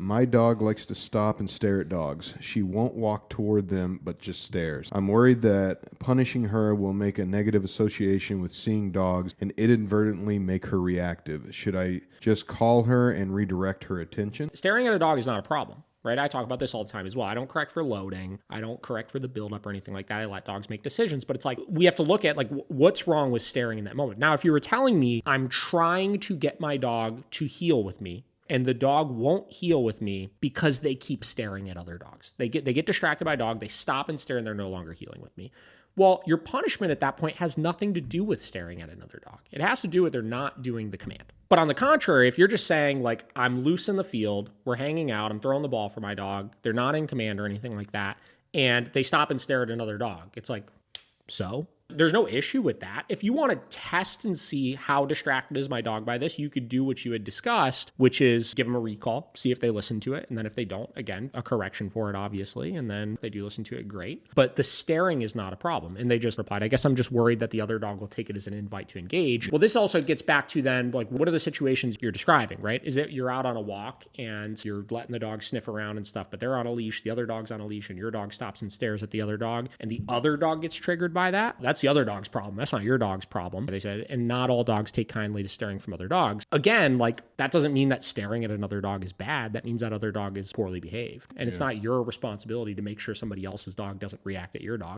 My dog likes to stop and stare at dogs. She won't walk toward them, but just stares. I'm worried that punishing her will make a negative association with seeing dogs and inadvertently make her reactive. Should I just call her and redirect her attention? Staring at a dog is not a problem. Right? I talk about this all the time as well. I don't correct for loading. I don't correct for the buildup or anything like that. I let dogs make decisions, but it's like, we have to look at like, what's wrong with staring in that moment. Now, if you were telling me I'm trying to get my dog to heel with me, and the dog won't heel with me because they keep staring at other dogs. They get distracted by a dog, they stop and stare, and they're no longer heeling with me. Well, your punishment at that point has nothing to do with staring at another dog. It has to do with they're not doing the command. But on the contrary, if you're just saying like, I'm loose in the field, we're hanging out, I'm throwing the ball for my dog, they're not in command or anything like that, and they stop and stare at another dog, it's like, so? There's no issue with that. If you want to test and see how distracted is my dog by this, you could do what you had discussed, which is give them a recall, see if they listen to it. And then if they don't, again, a correction for it, obviously. And then if they do listen to it, great. But the staring is not a problem. And they just replied, I guess I'm just worried that the other dog will take it as an invite to engage. Well, this also gets back to then, like, what are the situations you're describing, right? Is it you're out on a walk and you're letting the dog sniff around and stuff, but they're on a leash, the other dog's on a leash, and your dog stops and stares at the other dog, and the other dog gets triggered by that? That's the other dog's problem. That's not your dog's problem, they said. And not all dogs take kindly to staring from other dogs. Again, like, that doesn't mean that staring at another dog is bad. That means that other dog is poorly behaved. And it's not your responsibility to make sure somebody else's dog doesn't react at your dog.